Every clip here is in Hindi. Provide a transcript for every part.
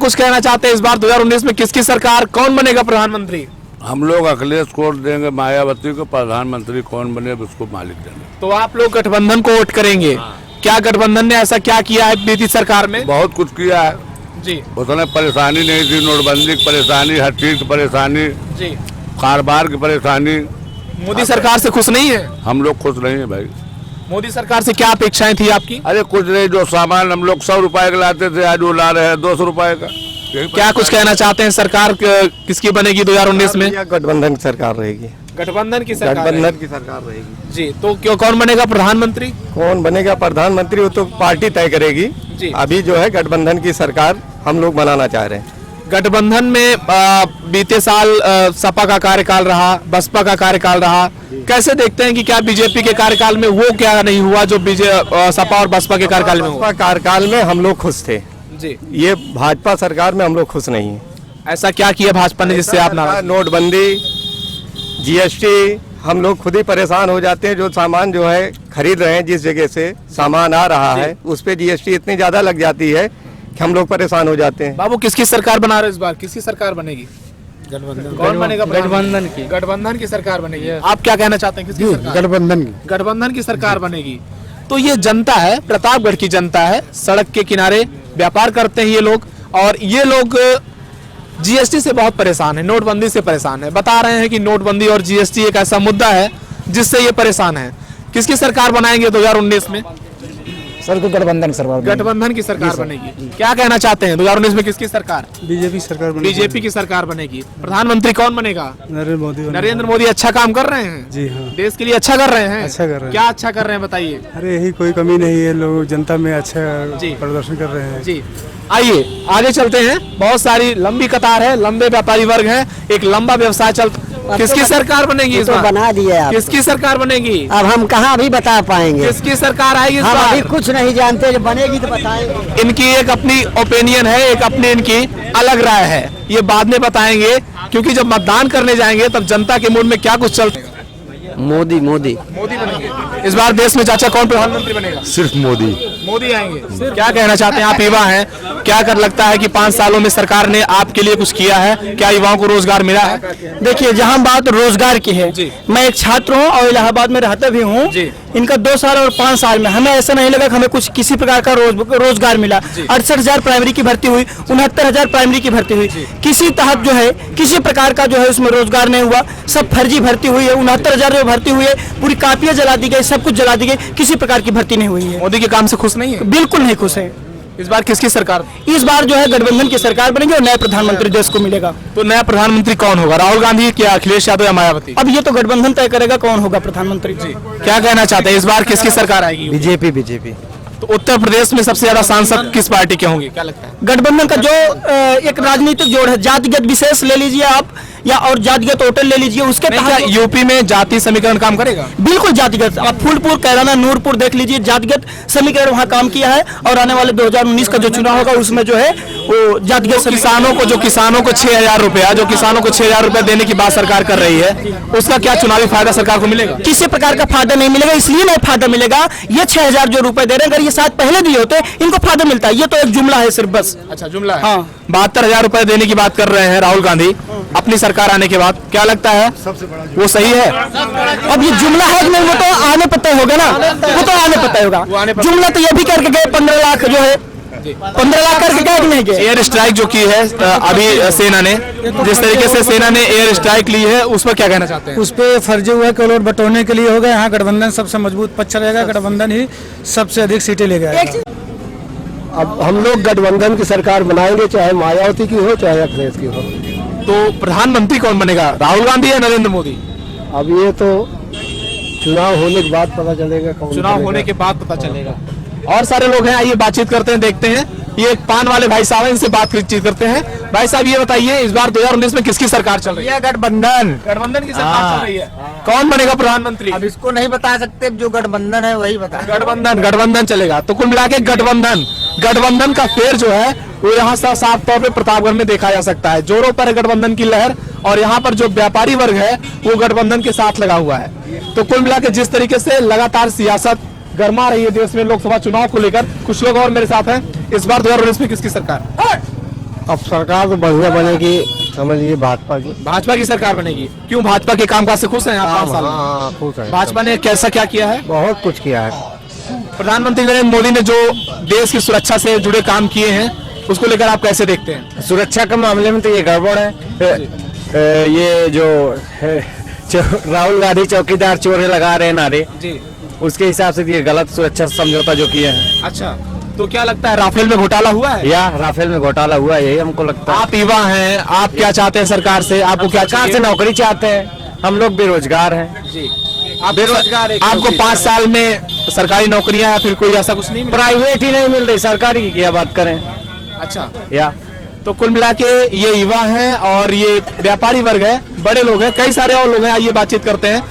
कुछ कहना चाहते हैं इस बार 2019 में किसकी सरकार, कौन बनेगा प्रधानमंत्री? हम लोग अखिलेश को वोट देंगे, मायावती को। प्रधानमंत्री कौन बने उसको मालिक देंगे। तो आप लोग गठबंधन को वोट करेंगे। क्या गठबंधन ने ऐसा क्या किया है बीती सरकार में? बहुत कुछ किया है जी। उतने परेशानी नहीं थी, नोटबंदी की परेशानी, हर चीज की परेशानी जी। कारोबार की परेशानी। मोदी सरकार से खुश नहीं है? हम लोग खुश नहीं है भाई। मोदी सरकार से क्या अपेक्षाएं थी आपकी? अरे कुछ नहीं, जो सामान हम लोग 100 रुपए का लाते थे आज वो ला रहे हैं 200 रुपए का। क्या कुछ कहना चाहते हैं, सरकार किसकी बनेगी 2019 में? गठबंधन की सरकार रहेगी। गठबंधन की सरकार? गठबंधन की सरकार रहेगी जी। तो क्यों, कौन बनेगा प्रधानमंत्री? कौन बनेगा प्रधानमंत्री वो तो पार्टी तय करेगी जी। अभी जो है गठबंधन की सरकार हम लोग बनाना चाह रहे हैं। गठबंधन में बीते साल सपा का कार्यकाल रहा, बसपा का कार्यकाल रहा, कैसे देखते हैं कि क्या बीजेपी के कार्यकाल में वो क्या नहीं हुआ जो सपा और बसपा के कार्यकाल में हुआ? बसपा कार्यकाल में हम लोग खुश थे जी। ये भाजपा सरकार में हम लोग खुश नहीं है। ऐसा क्या किया भाजपा ने जिससे आप नाराज? नोटबंदी, जीएसटी, हम लोग खुद ही परेशान हो जाते हैं। जो सामान जो है खरीद रहे हैं, जिस जगह से सामान आ रहा है उस पे जीएसटी इतनी ज्यादा लग जाती है कि हम लोग परेशान हो जाते हैं। बाबू किसकी सरकार बना रहे हो इस बार, किसकी सरकार बनेगी? गठबंधन। कौन बनेगा? गठबंधन की। गठबंधन की सरकार बनेगी। आप क्या कहना चाहते हैं, किसकी सरकार? गठबंधन की। गठबंधन की सरकार बनेगी। तो ये जनता है, प्रतापगढ़ की जनता है, सड़क के किनारे व्यापार करते हैं ये लोग, और ये लोग जीएसटी से बहुत परेशान है, नोटबंदी से परेशान है। बता रहे हैं कि नोटबंदी और जीएसटी एक ऐसा मुद्दा है जिससे ये परेशान है। किसकी सरकार बनाएंगे 2019 में? सर को गठबंधन सरकार। गठबंधन की सरकार बनेगी। क्या कहना चाहते हैं 2019 में किसकी सरकार? बीजेपी सरकार बनेगी। बीजेपी की सरकार बनेगी। प्रधानमंत्री कौन बनेगा? नरेंद्र मोदी। नरेंद्र मोदी अच्छा काम कर रहे हैं जी हाँ, देश के लिए, अच्छा कर रहे हैं। अच्छा कर रहे हैं। क्या अच्छा कर रहे हैं बताइए? अरे यही कोई कमी नहीं है, लोग जनता में अच्छा जी। प्रदर्शन कर रहे हैं जी। आइए आगे चलते हैं। बहुत सारी लंबी कतार है, लंबे व्यापारी वर्ग है, एक लंबा व्यवसाय चलता। किसकी सरकार बनेगी इस तो बार? बना दिए आप। किसकी सरकार बनेगी? अब हम कहाँ भी बता पाएंगे, किसकी सरकार आएगी इस हम बार? अभी कुछ नहीं जानते, जब बनेगी तो बताएंगे। इनकी एक अपनी ओपिनियन है, एक अपनी इनकी अलग राय है, ये बाद में बताएंगे, क्योंकि जब मतदान करने जाएंगे तब जनता के मूड में क्या कुछ चलता। मोदी मोदी मोदी बनेंगे इस बार देश में। चाचा कौन प्रधानमंत्री बनेगा? सिर्फ मोदी। मोदी आएंगे। क्या कहना चाहते हैं, आप युवा हैं, क्या कर लगता है कि 5 सालों में सरकार ने आपके लिए कुछ किया है? क्या युवाओं को रोजगार मिला है? देखिए, जहाँ बात रोजगार की है, जी। मैं एक छात्र हूँ और इलाहाबाद में रहता भी हूँ। इनका 2 साल और 5 साल में हमें ऐसा नहीं लगा कि हमें कुछ किसी प्रकार का रोजगार मिला। 68,000 प्राइमरी की भर्ती हुई, 69,000 प्राइमरी की भर्ती हुई, किसी तहत जो है किसी प्रकार का जो है उसमें रोजगार नहीं हुआ। सब फर्जी भर्ती हुई है। 69,000 जो भर्ती हुई है पूरी कापियां जला दी गई, सब कुछ जला दी गई, किसी प्रकार की भर्ती नहीं हुई है। मोदी के काम से खुश नहीं है? बिल्कुल नहीं खुश है। इस बार किसकी सरकार? इस बार जो है गठबंधन की सरकार बनेगी और नया प्रधानमंत्री देश को मिलेगा। तो नया प्रधानमंत्री कौन होगा, राहुल गांधी क्या अखिलेश यादव या मायावती? अब ये तो गठबंधन तय करेगा कौन होगा प्रधानमंत्री। जी, क्या कहना चाहते हैं इस बार किसकी सरकार आएगी? BJP BJP. तो उत्तर प्रदेश में सबसे ज्यादा सांसद किस पार्टी के होंगे, क्या लगता है? गठबंधन का जो एक राजनीतिक जोड़ है, जातिगत विशेष ले लीजिए आप या और जातिगत होटल ले लीजिए, उसके तहत यूपी में जाति समीकरण काम करेगा? बिल्कुल जातिगत। आप फूलपुर, कैराना, नूरपुर देख लीजिए, जातिगत समीकरण वहाँ काम किया है और आने वाले 2019 का जो चुनाव होगा उसमें जो है वो जातिगत किसानों को 6,000 रुपया, जो किसानों को 6,000 रुपया देने की बात सरकार कर रही है, उसका क्या चुनावी फायदा सरकार को मिलेगा? किसी प्रकार का फायदा नहीं मिलेगा। इसलिए नहीं फायदा मिलेगा, ये 6,000 जो रुपए दे रहे हैं, अगर ये शायद पहले दिए होते इनको फायदा मिलता है। ये तो एक जुमला है सिर्फ, बस। अच्छा, जुमला है। हाँ। 72,000 रुपए देने की बात कर रहे हैं राहुल गांधी अपनी सरकार आने के बाद, क्या लगता है वो सही है? अब ये जुमला है कि नहीं वो तो आने पता होगा ना, वो तो आने पता होगा। जुमला तो ये भी करके गए 15 लाख जो है, 15 लाख करके गए कि नहीं गए? एयर स्ट्राइक जो की है अभी सेना ने, जिस तरीके से सेना ने एयर स्ट्राइक ली है, उस पर क्या कहना चाहते हैं? उस पर फर्जी हुआ कि वोट बटोरने के लिए हो गया। यहाँ गठबंधन सबसे मजबूत पक्ष रहेगा, गठबंधन ही सबसे अधिक सीटें ले गया। अब हम लोग गठबंधन की सरकार बनाएंगे, चाहे मायावती की हो चाहे अखिलेश की हो। तो प्रधानमंत्री कौन बनेगा, राहुल गांधी या नरेंद्र मोदी? अब ये तो चुनाव होने के बाद पता चलेगा कौन चुनाव बनेगा। होने के बाद पता चलेगा। और सारे लोग हैं, आइए बातचीत करते हैं, देखते हैं। ये एक पान वाले भाई साहब हैं, इनसे बातचीत करते हैं। भाई साहब ये बताइए, इस बार 2019 में किसकी सरकार चल रही है? गठबंधन। गठबंधन की सरकार चल रही है। कौन बनेगा प्रधानमंत्री? अब इसको नहीं बता सकते, जो गठबंधन है वही बता। गठबंधन चलेगा। तो कुल मिला के गठबंधन का फेर जो है वो यहाँ साफ तौर पे प्रतापगढ़ में देखा जा सकता है। जोरों पर है गठबंधन की लहर, और यहाँ पर जो व्यापारी वर्ग है वो गठबंधन के साथ लगा हुआ है। तो कुल मिला के जिस तरीके से लगातार सियासत गर्मा रही है देश में लोकसभा चुनाव को लेकर, कुछ लोग और मेरे साथ हैं। इस बार 2019 में किसकी सरकार? अब सरकार तो बढ़िया बनेगी, समझ लीजिए भाजपा की। भाजपा की सरकार बनेगी। क्यों, भाजपा के कामकाज से खुश हैं आप 5 साल में? हाँ, खुश है। भाजपा ने कैसा क्या किया है? बहुत कुछ किया है। प्रधानमंत्री नरेंद्र मोदी ने जो देश की सुरक्षा से जुड़े काम किए हैं उसको लेकर आप कैसे देखते हैं? सुरक्षा के मामले में तो ये गड़बड़ है। ये जो राहुल गांधी चौकीदार चोर लगा रहे नारे, जी, उसके हिसाब से ये गलत सुरक्षा समझौता जो किए हैं। अच्छा, तो क्या लगता है राफेल में घोटाला हुआ है? या राफेल में घोटाला हुआ है, यही हमको लगता है। आप युवा हैं, आप क्या चाहते हैं सरकार से? आपको क्या सरकार से नौकरी चाहते हैं, हम लोग बेरोजगार हैं। जी, आप बेरोजगार हैं। आपको 5 साल में सरकारी नौकरियां या फिर कोई ऐसा कुछ नहीं मिला? प्राइवेट ही नहीं मिल रही, सरकारी की क्या बात करें। अच्छा, या तो कुल मिला के ये युवा हैं और ये व्यापारी वर्ग है, बड़े लोग हैं, कई सारे और लोग हैं। आइए बातचीत करते हैं।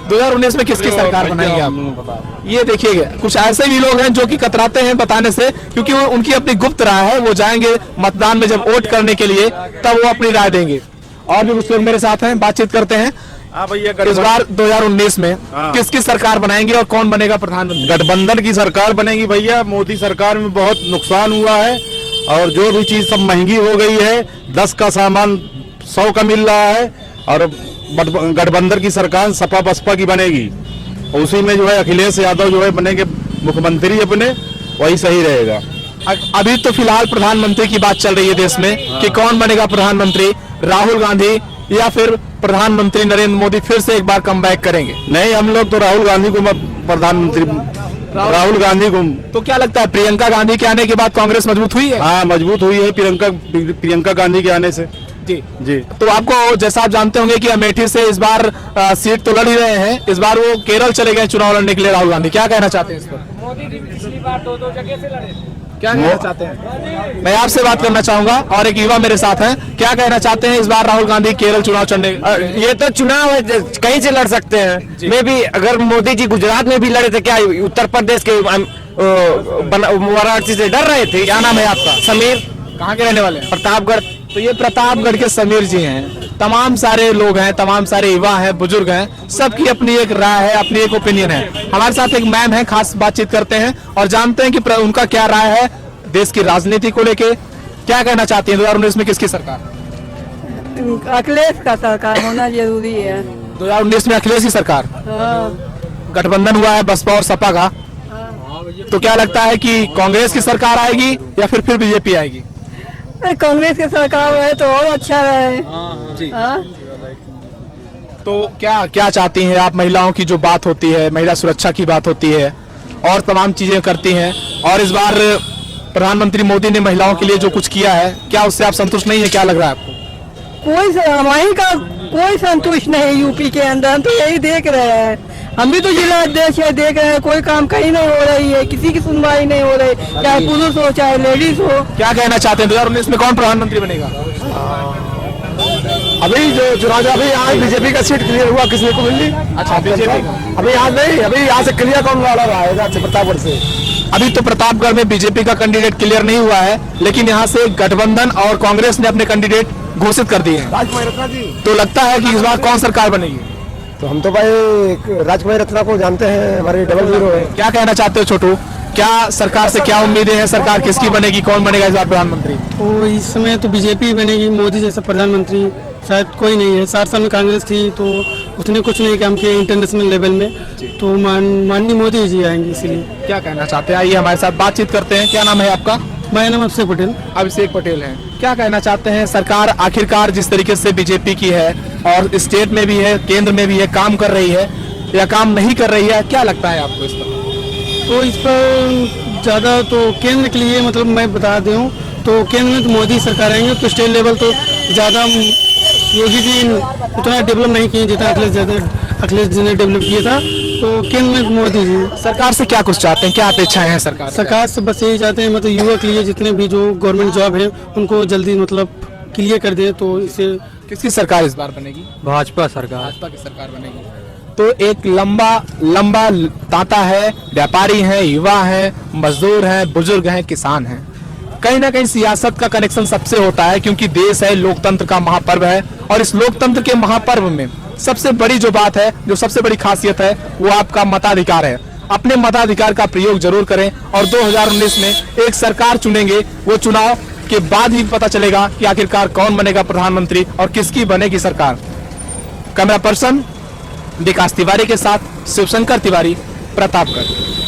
2019 में किसकी सरकार बनाएंगे आप? ये देखिएगा, कुछ ऐसे भी लोग हैं जो कि कतराते हैं बताने से, क्योंकि वो उनकी अपनी गुप्त राय है। वो जाएंगे मतदान में जब वोट करने के लिए, तब वो अपनी राय देंगे। और भी कुछ लोग मेरे साथ हैं, बातचीत करते हैं। इस बार 2019 में किसकी सरकार बनाएंगे और कौन बनेगा प्रधानमंत्री? गठबंधन की सरकार बनेगी भैया। मोदी सरकार में बहुत नुकसान हुआ है और जो भी चीज सब महंगी हो गई है, 10 का सामान 100 का मिल रहा है। और गठबंधन की सरकार सपा बसपा की बनेगी, उसी में जो है अखिलेश यादव जो है बनेंगे मुख्यमंत्री अपने, वही सही रहेगा। अभी तो फिलहाल प्रधानमंत्री की बात चल रही है देश में कि कौन बनेगा प्रधानमंत्री, राहुल गांधी या फिर प्रधानमंत्री नरेंद्र मोदी फिर से एक बार कमबैक करेंगे? नहीं, हम लोग तो राहुल गांधी को प्रधानमंत्री, राहुल गांधी को। तो क्या लगता है प्रियंका गांधी के आने के बाद कांग्रेस मजबूत हुई है? हाँ, मजबूत हुई है प्रियंका गांधी के आने से। जी जी। तो आपको, जैसा आप जानते होंगे कि अमेठी से इस बार सीट तो लड़ ही रहे हैं, इस बार वो केरल चले गए चुनाव लड़ने के लिए राहुल गांधी। क्या कहना चाहते हैं इस पर? मोदी जी पिछली बार 2 जगह से लड़े, क्या कहना चाहते हैं? मैं आपसे बात करना चाहूंगा और एक युवा मेरे साथ हैं, क्या कहना चाहते हैं इस बार राहुल गांधी केरल चुनाव चढ़ने? ये तो चुनाव है, कहीं से लड़ सकते हैं। मैं भी, अगर मोदी जी गुजरात में भी लड़े थे, क्या उत्तर प्रदेश के वाराणसी से डर रहे थे? क्या नाम है आपका? समीर। कहाँ के रहने वाले हैं? प्रतापगढ़। तो ये प्रतापगढ़ के समीर जी हैं। तमाम सारे लोग हैं, तमाम सारे युवा हैं, बुजुर्ग हैं, सबकी अपनी एक राय है, अपनी एक ओपिनियन है। हमारे साथ एक मैम है, खास बातचीत करते हैं और जानते हैं कि उनका क्या राय है देश की राजनीति को लेके। क्या कहना चाहती हैं 2019 में किसकी सरकार? अखिलेश का सरकार होना जरूरी है। 2019 में अखिलेश की सरकार, गठबंधन हुआ है बसपा और सपा का, तो क्या लगता है कि कांग्रेस की सरकार आएगी या फिर बीजेपी आएगी? कांग्रेस की सरकार है तो और अच्छा रहे। तो क्या क्या चाहती हैं आप? महिलाओं की जो बात होती है, महिला सुरक्षा की बात होती है और तमाम चीजें करती हैं, और इस बार प्रधानमंत्री मोदी ने महिलाओं के लिए जो कुछ किया है, क्या उससे आप संतुष्ट नहीं है? क्या लग रहा है आपको? हमारी का कोई संतुष्ट नहीं यूपी के अंदर। हम तो यही देख रहे हैं, हम भी तो जिला अध्यक्ष है, देख रहे हैं कोई काम कहीं नहीं हो रही है, किसी की सुनवाई नहीं हो रही, चाहे पुरुष हो चाहे लेडीज हो। क्या कहना चाहते हैं 2019 में कौन प्रधानमंत्री बनेगा? अभी जो चुनाव, अभी आज बीजेपी का सीट क्लियर हुआ, किसने को मिली? अच्छा, बीजेपी का। अभी आज नहीं, अभी यहाँ से क्लियर कौन लड़ रहा है? प्रतापगढ़ से। अभी तो प्रतापगढ़ में बीजेपी का कैंडिडेट क्लियर नहीं हुआ है, लेकिन यहाँ से गठबंधन और कांग्रेस ने अपने कैंडिडेट घोषित कर दिए हैं। राजकुमार रत्ना जी। तो लगता है कि इस बार कौन सरकार बनेगी? तो हम तो भाई राजकुमार रत्ना को जानते हैं, हमारे डबल हीरो है। क्या कहना चाहते हो छोटू? क्या सरकार से क्या उम्मीदें हैं? सरकार किसकी बनेगी? कौन बनेगा इस बार प्रधानमंत्री? तो इस समय तो बीजेपी बनेगी, मोदी जैसा प्रधानमंत्री शायद कोई नहीं है। 7 साल में कांग्रेस थी तो उसने कुछ नहीं काम किया इंटरनेशनल लेवल में, तो माननीय मोदी जी आएंगे। इसीलिए क्या कहना चाहते हैं? आइए हमारे साथ बातचीत करते हैं। क्या नाम है आपका? मेरा नाम अभिषेक पटेल। अभिषेक पटेल है। क्या कहना चाहते हैं? सरकार आखिरकार जिस तरीके से बीजेपी की है और स्टेट में भी है, केंद्र में भी है, काम कर रही है या काम नहीं कर रही है? क्या लगता है आपको इस पर? तो इस पर ज़्यादा तो केंद्र के लिए, मतलब मैं बता दूँ तो केंद्र में तो मोदी सरकार आएंगे, तो स्टेट लेवल तो ज़्यादा योगी जी उतना डेवलप नहीं किए जितना अखिलेश जी ने डेवलप किया था। तो केंद्र में मोदी जी। सरकार से क्या कुछ चाहते हैं? क्या अपेक्षाएं हैं सरकार से? बस यही चाहते हैं, मतलब युवा के लिए जितने भी जो गवर्नमेंट जॉब है उनको जल्दी मतलब क्लियर कर दे। तो इससे किसकी सरकार इस बार बनेगी? भाजपा सरकार। भाजपा की सरकार बनेगी। तो एक लंबा तांता है, व्यापारी हैं, युवा हैं, मजदूर हैं, बुजुर्ग हैं, किसान हैं। कहीं ना कहीं सियासत का कनेक्शन सबसे होता है, क्योंकि देश है, लोकतंत्र का महापर्व है, और इस लोकतंत्र के महापर्व में सबसे बड़ी जो बात है, जो सबसे बड़ी खासियत है, वो आपका मताधिकार है। अपने मताधिकार का प्रयोग जरूर करें और 2019 में एक सरकार चुनेंगे, वो चुनाव के बाद ही पता चलेगा कि आखिरकार कौन बनेगा प्रधानमंत्री और किसकी बनेगी सरकार। कैमरा पर्सन विकास तिवारी के साथ शिवशंकर तिवारी, प्रतापगढ़।